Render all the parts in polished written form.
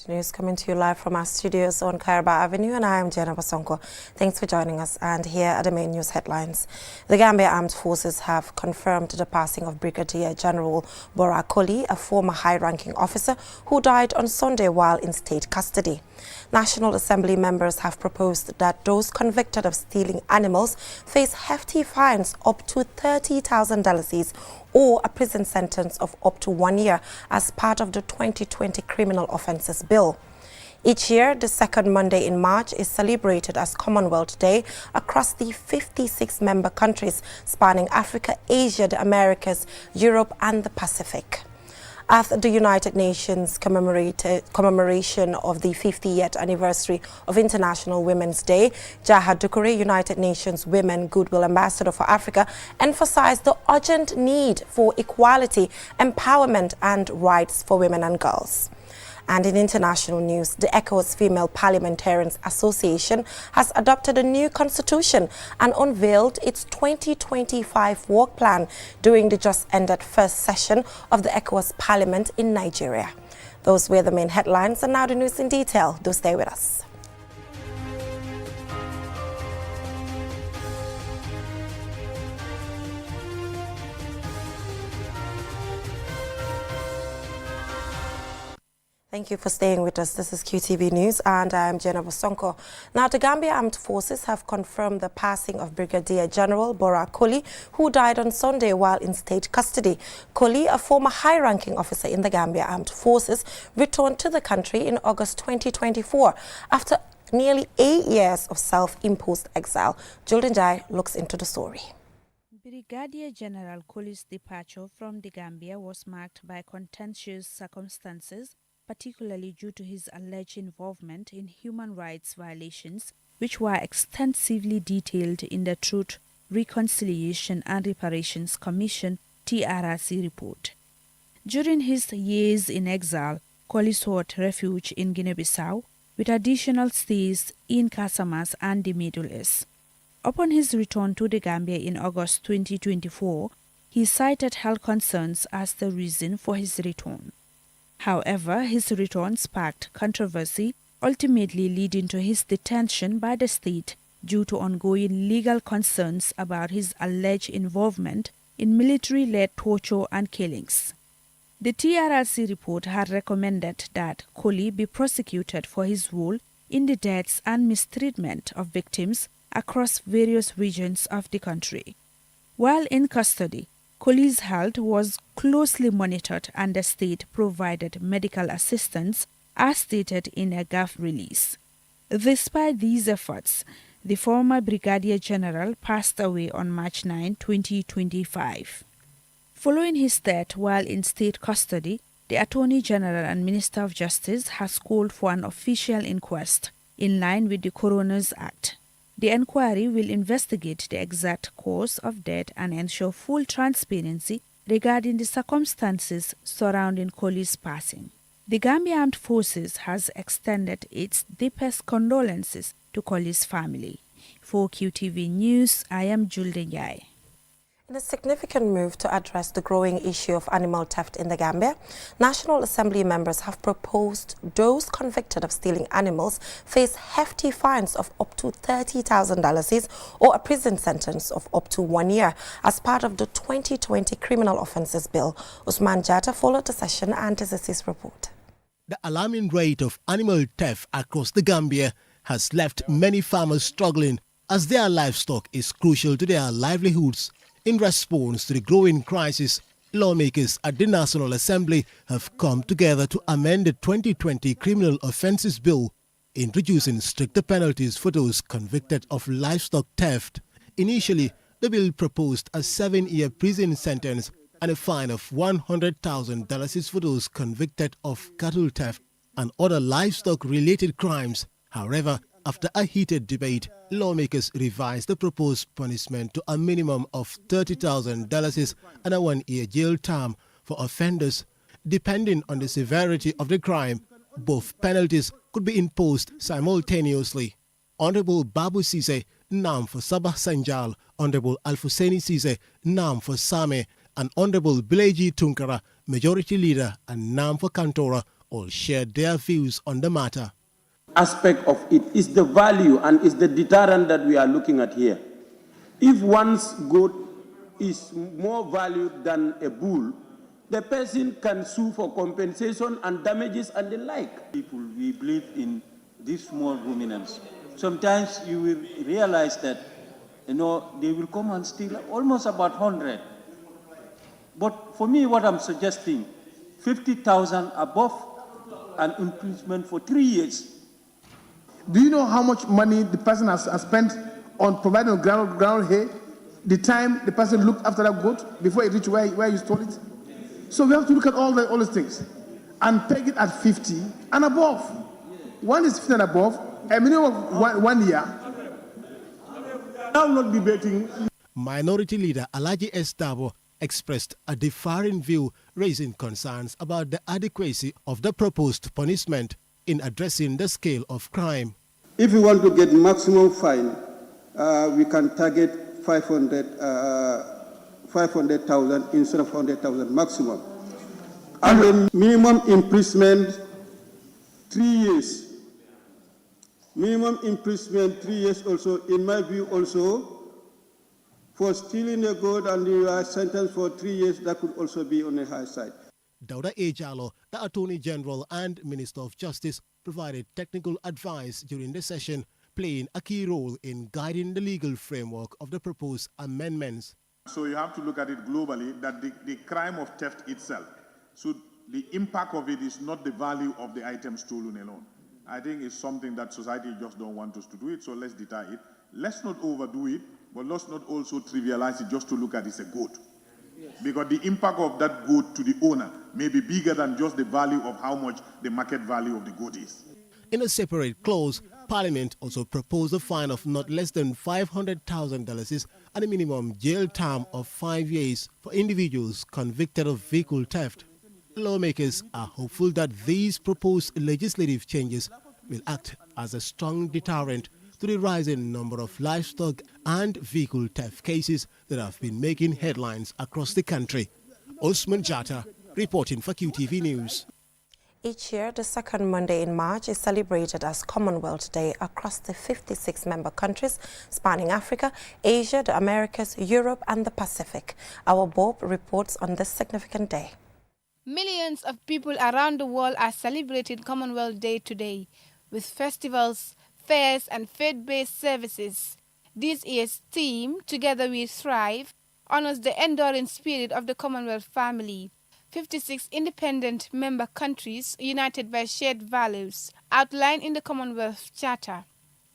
News coming to you live from our studios on Kairaba Avenue, and I am Jenna Basonko. Thanks for joining us, and here are the main news headlines. The Gambia Armed Forces have confirmed the passing of Brigadier General Colley, a former high-ranking officer who died on Sunday while in state custody. National Assembly members have proposed that those convicted of stealing animals face hefty fines up to $30,000 or a prison sentence of up to 1 year as part of the 2020 Criminal Offences Bill. Each year, the second Monday in March is celebrated as Commonwealth Day across the 56 member countries spanning Africa, Asia, the Americas, Europe and the Pacific. At the United Nations commemoration of the 50th anniversary of International Women's Day, Jaha Dukure, United Nations Women Goodwill Ambassador for Africa, emphasized the urgent need for equality, empowerment and rights for women and girls. And in international news, the ECOWAS Female Parliamentarians Association has adopted a new constitution and unveiled its 2025 work plan during the just-ended first session of the ECOWAS Parliament in Nigeria. Those were the main headlines, and now the news in detail. Do stay with us. Thank you for staying with us. This is QTV News and I am Jenna Basonko. Now, the Gambia Armed Forces have confirmed the passing of Brigadier General Colley, who died on Sunday while in state custody. Colley, a former high-ranking officer in the Gambia Armed Forces, returned to the country in August 2024 after nearly 8 years of self-imposed exile. Julden Jai looks into the story. Brigadier General Colley's departure from the Gambia was marked by contentious circumstances, particularly due to his alleged involvement in human rights violations, which were extensively detailed in the Truth, Reconciliation and Reparations Commission (TRRC) report. During his years in exile, Colley sought refuge in Guinea-Bissau, with additional stays in Casamance and the Middle East. Upon his return to the Gambia in August 2024, he cited health concerns as the reason for his return. However, his return sparked controversy, ultimately leading to his detention by the state due to ongoing legal concerns about his alleged involvement in military-led torture and killings. The TRRC report had recommended that Colley be prosecuted for his role in the deaths and mistreatment of victims across various regions of the country. While in custody, Colley's health was closely monitored and the state provided medical assistance as stated in a GAF release. Despite these efforts, the former Brigadier General passed away on March 9, 2025. Following his death while in state custody, the Attorney General and Minister of Justice has called for an official inquest in line with the Coroner's Act. The inquiry will investigate the exact cause of death and ensure full transparency regarding the circumstances surrounding Colley's passing. The Gambia Armed Forces has extended its deepest condolences to Colley's family. For QTV News, I am Julden Jai. In a significant move to address the growing issue of animal theft in the Gambia, National Assembly members have proposed those convicted of stealing animals face hefty fines of up to $30,000 or a prison sentence of up to 1 year as part of the 2020 Criminal Offences Bill. Usman Jata followed the session and this is his report. The alarming rate of animal theft across the Gambia has left many farmers struggling as their livestock is crucial to their livelihoods. In response to the growing crisis, lawmakers at the National Assembly have come together to amend the 2020 Criminal Offences Bill, introducing stricter penalties for those convicted of livestock theft. Initially, the bill proposed a 7-year prison sentence and a fine of $100,000 for those convicted of cattle theft and other livestock-related crimes. However, after a heated debate, lawmakers revised the proposed punishment to a minimum of $30,000 and a 1-year jail term for offenders. Depending on the severity of the crime, both penalties could be imposed simultaneously. Honorable Babu Sise, Nam for Sabah Sanjal, Honorable Alfuseni Sise, Nam for Same, and Honorable Bileji Tunkara, Majority Leader, and Nam for Kantora, all shared their views on the matter. Aspect of it is the value and is the deterrent that we are looking at here. If one's goat is more valued than a bull, the person can sue for compensation and damages and the like. People, we believe in these small ruminants. Sometimes you will realize that, they will come and steal almost about 100. But for me, what I'm suggesting, 50,000 above an imprisonment for 3 years. Do you know how much money the person has spent on providing ground hay, the time the person looked after that goat before it reached where you stole it? So we have to look at all these things and peg it at 50 and above. One is 50 and above, a minimum of 1 year. I'm not debating. Minority Leader Alhaji Estabo expressed a differing view, raising concerns about the adequacy of the proposed punishment in addressing the scale of crime. If we want to get maximum fine, we can target 500,000 instead of 100,000 maximum. And then minimum imprisonment, 3 years. Minimum imprisonment, 3 years also, in my view also, for stealing a goat and you are sentenced for 3 years, that could also be on the high side. Dauda Ejalo, the Attorney General and Minister of Justice, provided technical advice during the session, playing a key role in guiding the legal framework of the proposed amendments. So you have to look at it globally, that the crime of theft itself, so the impact of it is not the value of the item stolen alone. I think it's something that society just don't want us to do it, so let's deter it. Let's not overdo it, but let's not also trivialize it just to look at it as a goat. Yes. Because the impact of that goat to the owner may be bigger than just the value of how much the market value of the goat is. In a separate clause, Parliament also proposed a fine of not less than $500,000 and a minimum jail term of 5 years for individuals convicted of vehicle theft. Lawmakers are hopeful that these proposed legislative changes will act as a strong deterrent to the rising number of livestock and vehicle theft cases that have been making headlines across the country. Osman Jata, reporting for QTV News. Each year, the second Monday in March is celebrated as Commonwealth Day across the 56 member countries spanning Africa, Asia, the Americas, Europe and the Pacific. Our Bob reports on this significant day. Millions of people around the world are celebrating Commonwealth Day today with festivals, fairs and faith-based services. This year's theme, Together We Thrive, honors the enduring spirit of the Commonwealth family. 56 independent member countries united by shared values outlined in the Commonwealth Charter.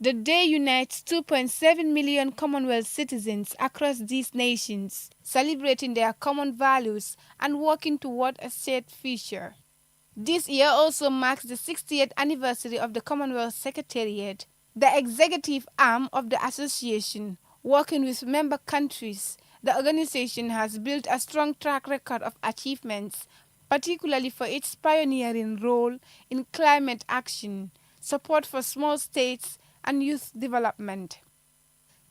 The day unites 2.7 million Commonwealth citizens across these nations, celebrating their common values and working toward a shared future. This year also marks the 60th anniversary of the Commonwealth Secretariat, the executive arm of the association. Working with member countries, the organization has built a strong track record of achievements, particularly for its pioneering role in climate action, support for small states, and youth development.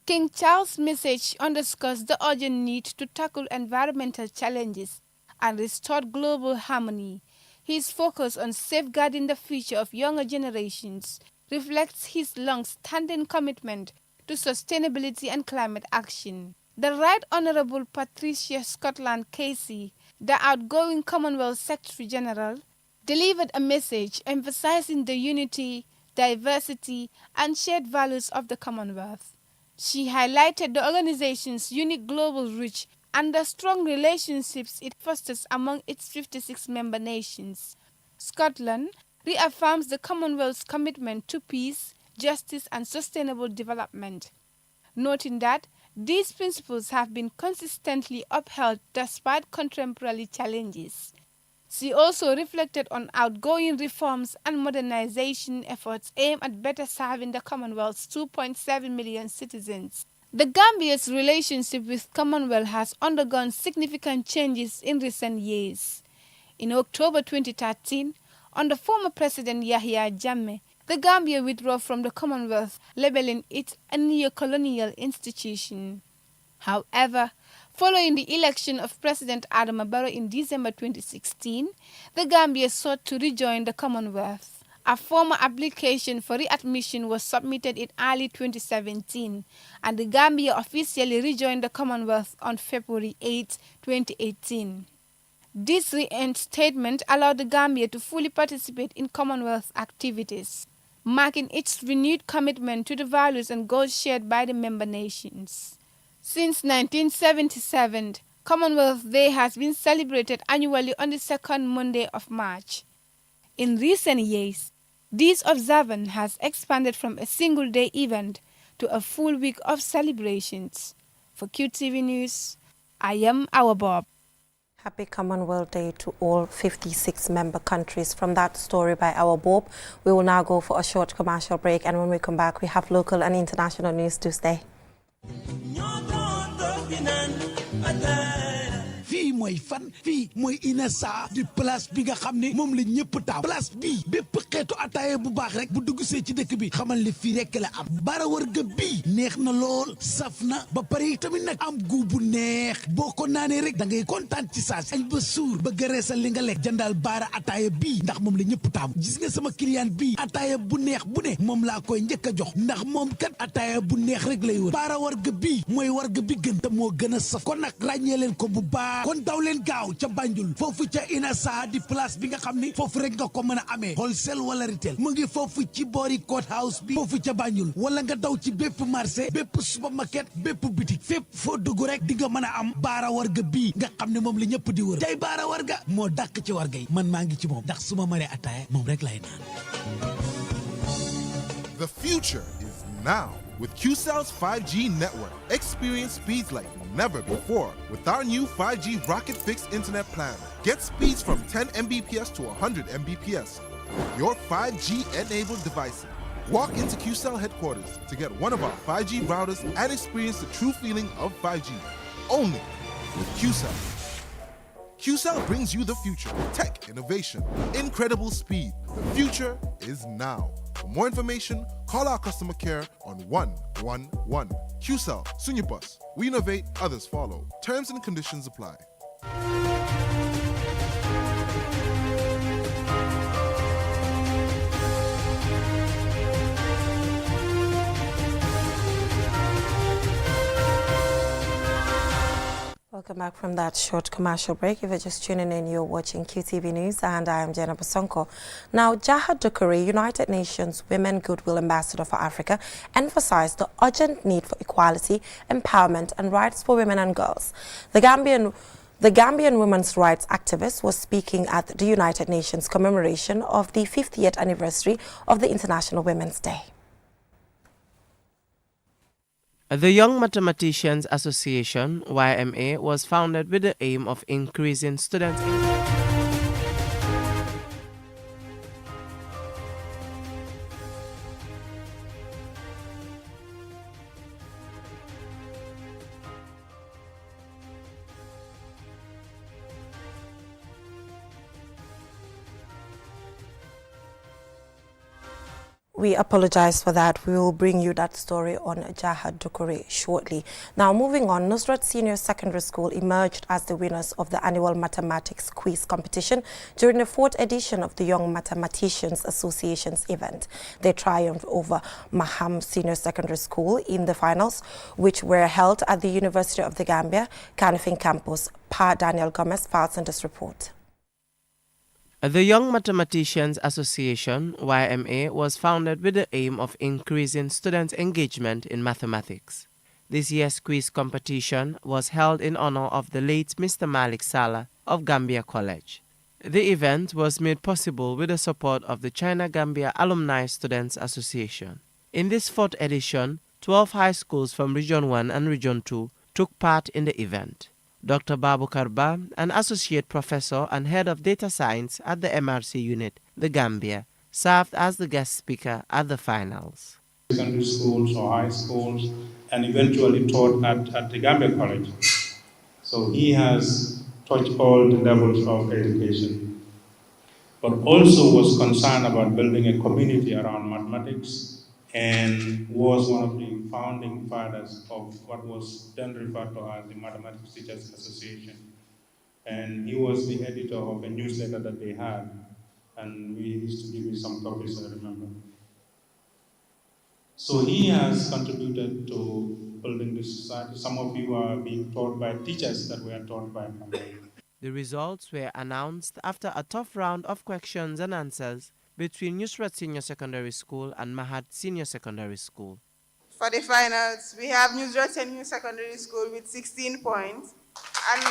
King Charles' message underscores the urgent need to tackle environmental challenges and restore global harmony. His focus on safeguarding the future of younger generations reflects his long-standing commitment to sustainability and climate action. The Right Honourable Patricia Scotland Casey, the outgoing Commonwealth Secretary General, delivered a message emphasizing the unity, diversity and shared values of the Commonwealth. She highlighted the organization's unique global reach and the strong relationships it fosters among its 56 member nations. Scotland reaffirms the Commonwealth's commitment to peace, justice and sustainable development, noting that these principles have been consistently upheld despite contemporary challenges. She also reflected on outgoing reforms and modernization efforts aimed at better serving the Commonwealth's 2.7 million citizens. The Gambia's relationship with Commonwealth has undergone significant changes in recent years. In October 2013, under former President Yahya Jammeh, the Gambia withdrew from the Commonwealth, labeling it a neo-colonial institution. However, following the election of President Adama Barrow in December 2016, the Gambia sought to rejoin the Commonwealth. A formal application for readmission was submitted in early 2017, and the Gambia officially rejoined the Commonwealth on February 8, 2018. This reinstatement allowed the Gambia to fully participate in Commonwealth activities, marking its renewed commitment to the values and goals shared by the member nations. Since 1977, Commonwealth Day has been celebrated annually on the second Monday of March. In recent years, this observance has expanded from a single-day event to a full week of celebrations. For QTV News, I am Awa Bob. Happy Commonwealth Day to all 56 member countries. From that story by our Bob, we will now go for a short commercial break, and when we come back, we have local and international news to stay. fii mooy fan fii mooy Inessa di place bi nga xam ne moom la ñëpp taam place bi bépp xeetu ataaya bu baax rek bu dugg see ci dëkk bi xamal ne fii rek la am bara wërga bii neex na lool saf na ba pare tamit nag am gu bu neex boo ko naanee rek da ngay kontaan ci saas añ ba suur ba gëreesal li nga lekk jëndal baara ataaya bii ndax moom la ñëpp taam gis nga sama client bii ataaya bu neex bu ne moom laa koy njëkk a jox ndax moom kat ataaya bu neex rek lay wër baara warga bii mooy warga bi gën te moo gën a saf kon nag ràññee leen ko bu baax kon daw leen gaaw ca Banjul foofu ca Inessa di place bi nga xam ni foofu rek nga ko mën a amee wholesale wala retail mu ngi foofu ci boori court house bi foofu ca Banjul wala nga daw ci bépp marché bépp supermarket bépp boutique fépp foo dugg rek di nga mën a am baara warga bii nga xam ne moom la ñëpp di wër tey baara warga moo dàq ci warga yi man maa ngi ci moom ndax su ma mënee ataaya moom rek lay naan. The future is now. With QCell's 5G network, experience speeds like never before with our new 5G Rocket Fixed Internet plan. Get speeds from 10 Mbps to 100 Mbps. Your 5G-enabled devices. Walk into QCell headquarters to get one of our 5G routers and experience the true feeling of 5G. Only with QCell. QCell brings you the future. Tech, innovation, incredible speed. The future is now. For more information, call our customer care on 111. QCell, Sunyabus. We innovate, others follow. Terms and conditions apply. Welcome back from that short commercial break. If you're just tuning in, you're watching QTV News, and I am Jenna Basonko. Now, Jaha Dukuri, United Nations Women Goodwill Ambassador for Africa, emphasized the urgent need for equality, empowerment, and rights for women and girls. The Gambian women's rights activist was speaking at the United Nations commemoration of the 50th anniversary of the International Women's Day. The Young Mathematicians Association, YMA, was founded with the aim of increasing students' We apologize for that. We will bring you that story on Jaha Dukuri shortly. Now, moving on, Nusrat Senior Secondary School emerged as the winners of the annual mathematics quiz competition during the 4th edition of the Young Mathematicians Association's event. They triumphed over Maham Senior Secondary School in the finals, which were held at the University of the Gambia, Kanifing campus. Pa Daniel Gomez files in this report. The Young Mathematicians Association, YMA, was founded with the aim of increasing students' engagement in mathematics. This year's quiz competition was held in honor of the late Mr. Malik Salah of Gambia College. The event was made possible with the support of the China-Gambia Alumni Students Association. In this 4th edition, 12 high schools from Region 1 and Region 2 took part in the event. Dr. Babu Karba, an associate professor and head of data science at the MRC unit, the Gambia, served as the guest speaker at the finals. Secondary schools or high schools, and eventually taught at the Gambia College. So he has touched all the levels of education, but also was concerned about building a community around mathematics and was one of the founding fathers of what was then referred to as the Mathematics Teachers Association. And he was the editor of a newsletter that they had, and we used to give me some copies, I remember. So he has contributed to building this society. Some of you are being taught by teachers that were taught by him. The results were announced after a tough round of questions and answers between Nusrat Senior Secondary School and Mahad Senior Secondary School. For the finals, we have Nusrat Senior Secondary School with 16 points and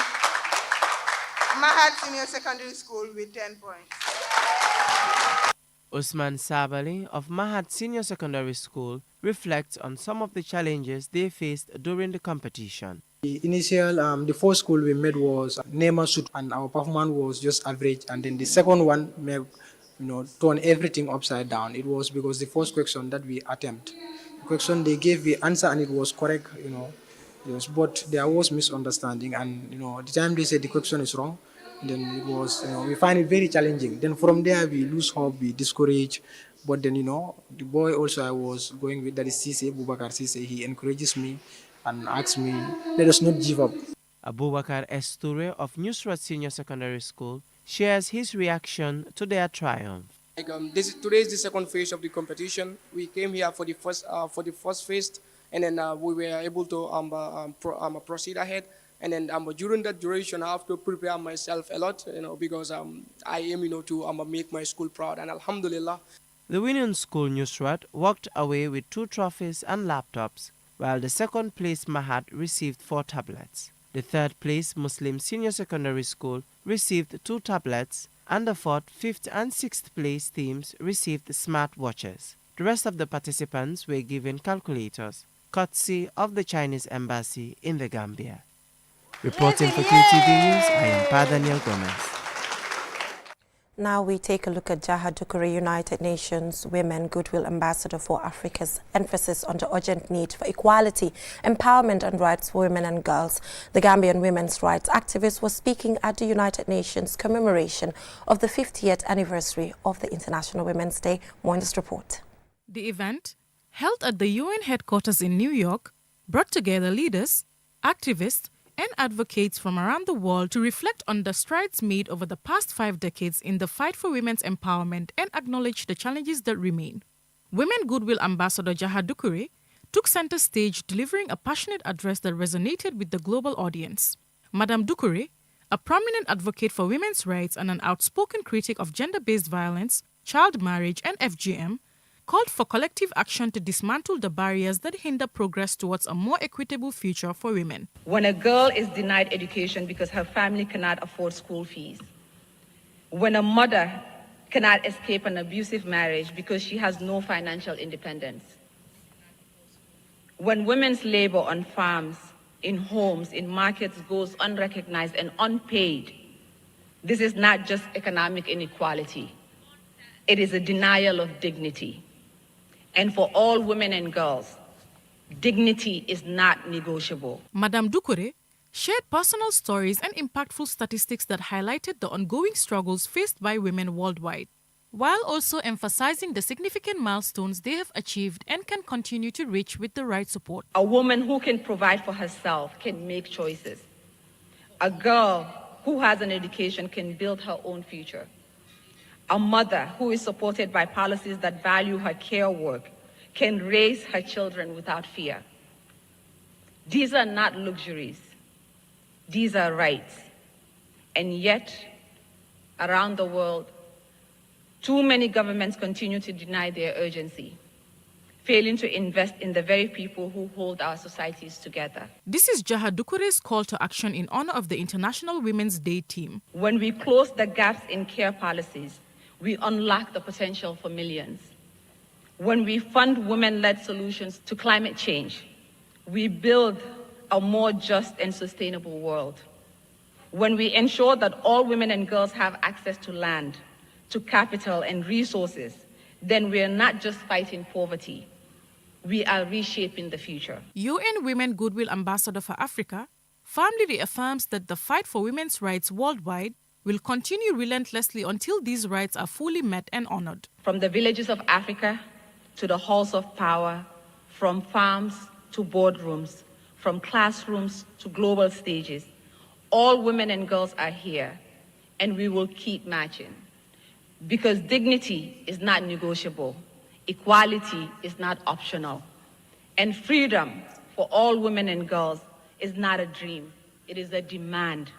Mahad Senior Secondary School with 10 points. Usman Sabali of Mahad Senior Secondary School reflects on some of the challenges they faced during the competition. The first school we made was Nema Sud, and our performance was just average. And then the second one made, turn everything upside down. It was because the first question that we attempt, the question they gave the answer and it was correct, yes, but there was misunderstanding. And the time they said the question is wrong, then it was, we find it very challenging. Then from there we lose hope, we discourage. But then, the boy also I was going with, that is Cisse, Bubakar Cisse, he encourages me and asks me, let us not give up. Abubakar Esture of Nusrat Senior Secondary School shares his reaction to their triumph. Today is the second phase of the competition. We came here for the first phase, and then we were able to proceed ahead. And then during that duration, I have to prepare myself a lot, because I aim, to make my school proud. And Alhamdulillah. The winning school, Nusrat, walked away with 2 trophies and laptops, while the second place Mahad received 4 tablets. The third place Muslim Senior Secondary School received 2 tablets, and the 4th, 5th and 6th place teams received smart watches. The rest of the participants were given calculators, courtesy of the Chinese Embassy in the Gambia. Reporting for QTV News, I am Pa Daniel Gomez. Now we take a look at Jaha Dukure, United Nations Women Goodwill Ambassador for Africa's emphasis on the urgent need for equality, empowerment and rights for women and girls. The Gambian women's rights activist was speaking at the United Nations commemoration of the 50th anniversary of the International Women's Day. More in this report. The event, held at the UN headquarters in New York, brought together leaders, activists, and advocates from around the world to reflect on the strides made over the past 5 decades in the fight for women's empowerment and acknowledge the challenges that remain. Women Goodwill Ambassador Jaha Dukure took center stage, delivering a passionate address that resonated with the global audience. Madame Dukure, a prominent advocate for women's rights and an outspoken critic of gender-based violence, child marriage, and FGM, called for collective action to dismantle the barriers that hinder progress towards a more equitable future for women. When a girl is denied education because her family cannot afford school fees, when a mother cannot escape an abusive marriage because she has no financial independence, when women's labor on farms, in homes, in markets goes unrecognized and unpaid, this is not just economic inequality. It is a denial of dignity. And for all women and girls, dignity is not negotiable. Madame Dukure shared personal stories and impactful statistics that highlighted the ongoing struggles faced by women worldwide, while also emphasizing the significant milestones they have achieved and can continue to reach with the right support. A woman who can provide for herself can make choices. A girl who has an education can build her own future. A mother who is supported by policies that value her care work can raise her children without fear. These are not luxuries. These are rights. And yet, around the world, too many governments continue to deny their urgency, failing to invest in the very people who hold our societies together. This is Jaha Dukure's call to action in honor of the International Women's Day team. When we close the gaps in care policies, we unlock the potential for millions. When we fund women-led solutions to climate change, we build a more just and sustainable world. When we ensure that all women and girls have access to land, to capital and resources, then we are not just fighting poverty, we are reshaping the future. UN Women Goodwill Ambassador for Africa firmly reaffirms that the fight for women's rights worldwide will continue relentlessly until these rights are fully met and honored. From the villages of Africa to the halls of power, from farms to boardrooms, from classrooms to global stages. All women and girls are here, and we will keep marching. Because dignity is not negotiable, equality is not optional, and freedom for all women and girls is not a dream, it is a demand,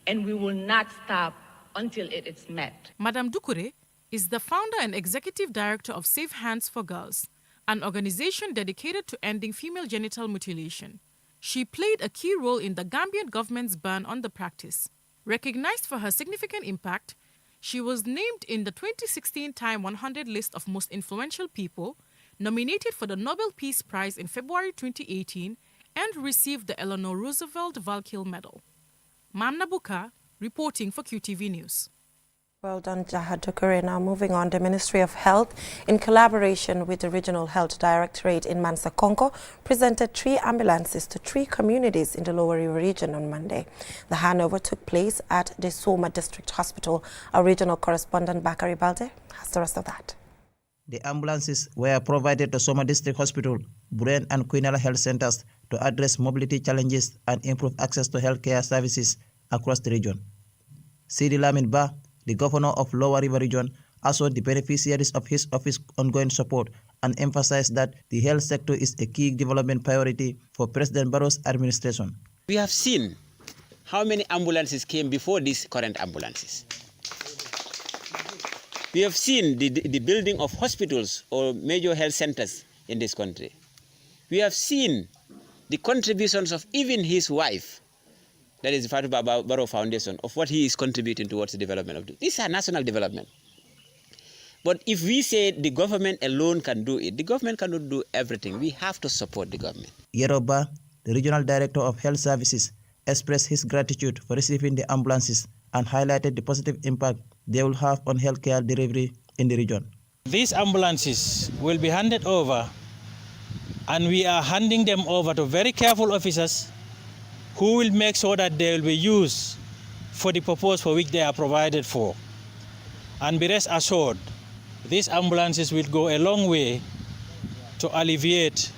and we will not stop until it is met. Madame Dukure is the founder and executive director of Safe Hands for Girls, an organization dedicated to ending female genital mutilation. She played a key role in the Gambian government's ban on the practice. Recognized for her significant impact, she was named in the 2016 Time 100 list of most influential people, nominated for the Nobel Peace Prize in February 2018, and received the Eleanor Roosevelt Valkill Medal. Mamna Buka, reporting for QTV News. Well done, Jahad Dukure. Now moving on, the Ministry of Health, in collaboration with the Regional Health Directorate in Mansa Konko, presented 3 ambulances to 3 communities in the Lower River region on Monday. The handover took place at the Soma District Hospital. Our regional correspondent Bakari Balde has the rest of that. The ambulances were provided to Soma District Hospital, Buren and Quinella Health Centers to address mobility challenges and improve access to healthcare services across the region. Sidi Lamin Ba, the governor of Lower River Region, assured the beneficiaries of his office ongoing support and emphasized that the health sector is a key development priority for President Barrow's administration. We have seen how many ambulances came before these current ambulances. We have seen the building of hospitals or major health centers in this country. We have seen the contributions of even his wife, that is the Fatou Barrow Foundation, of what he is contributing towards the development of this. This is a national development. But if we say the government alone can do it, the government cannot do everything. We have to support the government. Yeroba, the Regional Director of Health Services, expressed his gratitude for receiving the ambulances and highlighted the positive impact they will have on healthcare delivery in the region. These ambulances will be handed over, and we are handing them over to very careful officers who will make sure that they will be used for the purpose for which they are provided for. And be rest assured, these ambulances will go a long way to alleviate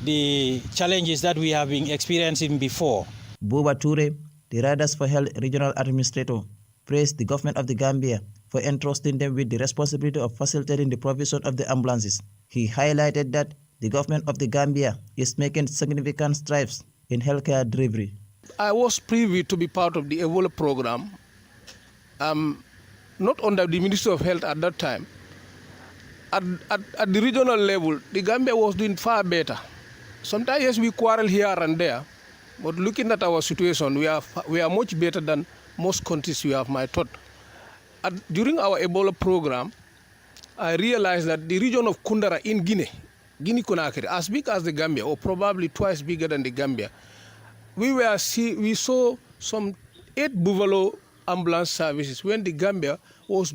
the challenges that we have been experiencing before. Buba Toure, the Riders for Health Regional Administrator, praised the government of the Gambia for entrusting them with the responsibility of facilitating the provision of the ambulances. He highlighted that the government of the Gambia is making significant strides in healthcare delivery. I was privy to be part of the Ebola program, not under the Ministry of Health at that time. At the regional level, the Gambia was doing far better. Sometimes, yes, we quarrel here and there, but looking at our situation, we are much better than most countries we have, my thought. During our Ebola program, I realized that the region of Kundara in Guinea-Conakry, as big as the Gambia, or probably twice bigger than the Gambia, we saw some 8 Buffalo ambulance services when the Gambia was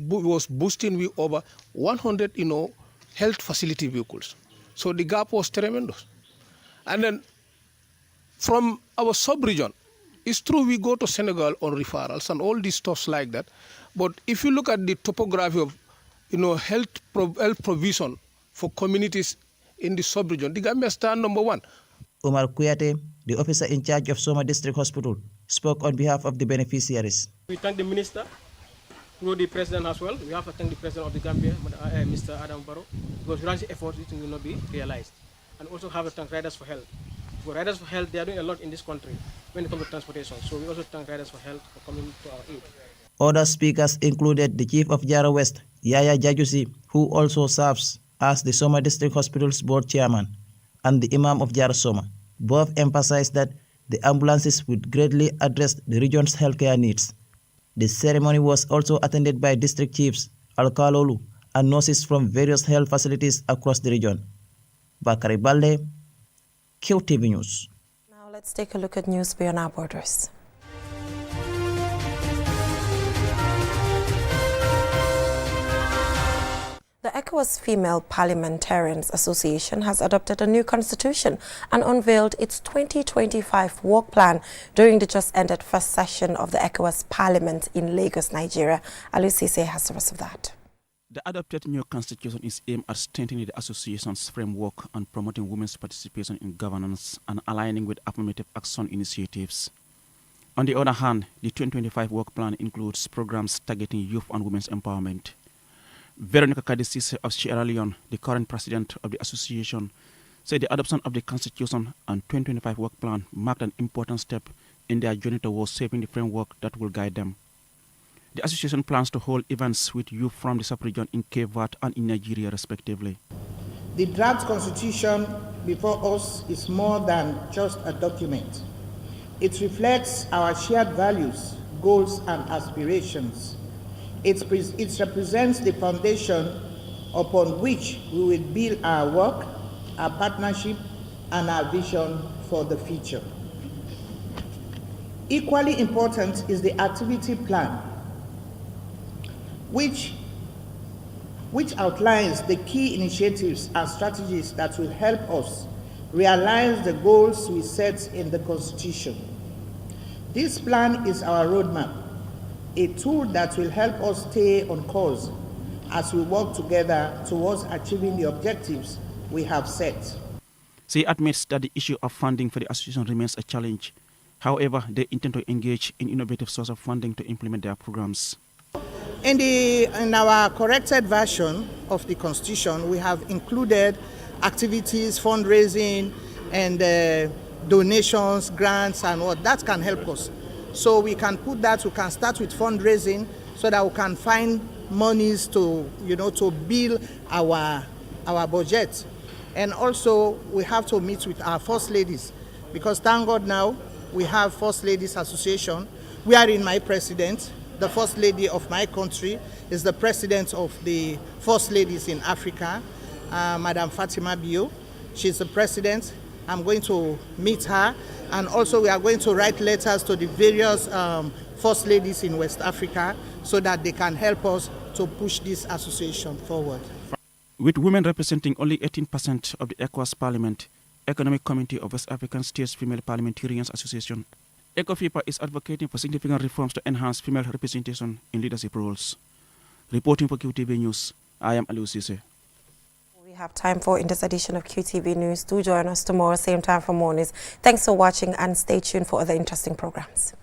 boosting with over 100, health facility vehicles. So the gap was tremendous. And then from our sub-region, it's true we go to Senegal on referrals and all these stuff like that. But if you look at the topography of, health provision for communities in the sub-region, the Gambia stand number 1. Omar Kuyate, the officer in charge of Soma District Hospital, spoke on behalf of the beneficiaries. We thank the minister, through the president as well. We have to thank the president of the Gambia, Mr. Adam Barrow, because without his efforts, it will not be realized. And also have to thank Riders for Health. For Riders for Health, they are doing a lot in this country when it comes to transportation. So we also thank Riders for Health for coming to our aid. Other speakers included the Chief of Jara West, Yaya Jajusi, who also serves as the Soma District Hospital's board chairman, and the Imam of Jara Soma. Both emphasized that the ambulances would greatly address the region's healthcare needs. The ceremony was also attended by district chiefs, Alkalolu, and nurses from various health facilities across the region. Bakari Balde, QTV News. Now let's take a look at news beyond our borders. The ECOWAS Female Parliamentarians Association has adopted a new constitution and unveiled its 2025 work plan during the just ended first session of the ECOWAS Parliament in Lagos, Nigeria. Alusise has the rest of that. The adopted new constitution is aimed at strengthening the association's framework and promoting women's participation in governance and aligning with affirmative action initiatives. On the other hand, the 2025 work plan includes programs targeting youth and women's empowerment. Veronica Kadisise of Sierra Leone, the current president of the association, said the adoption of the constitution and 2025 work plan marked an important step in their journey towards shaping the framework that will guide them. The association plans to hold events with youth from the sub-region in Cape Verde and in Nigeria, respectively. The draft constitution before us is more than just a document. It reflects our shared values, goals, and aspirations. It represents the foundation upon which we will build our work, our partnership, and our vision for the future. Equally important is the activity plan, which outlines the key initiatives and strategies that will help us realize the goals we set in the Constitution. This plan is our roadmap, a tool that will help us stay on course as we work together towards achieving the objectives we have set. She admits that the issue of funding for the association remains a challenge. However, they intend to engage in innovative sources of funding to implement their programs. In our corrected version of the Constitution, we have included activities, fundraising, and donations, grants, and what that can help us. So we can put that. We can start with fundraising so that we can find monies to build our budget. And also we have to meet with our first ladies, because thank God now we have First Ladies Association, wherein my president, the First Lady of my country, is the president of the First Ladies in Africa, Madam Fatima Bio. She's the president. I'm going to meet her, and also we are going to write letters to the various First Ladies in West Africa so that they can help us to push this association forward. With women representing only 18% of the ECOWAS Parliament, Economic Committee of West African States Female Parliamentarians Association, ECOFEPA is advocating for significant reforms to enhance female representation in leadership roles. Reporting for QTV News, I am Aliou Cisse. We have time for in this edition of QTV News. Do join us tomorrow, same time for more news. Thanks for watching and stay tuned for other interesting programs.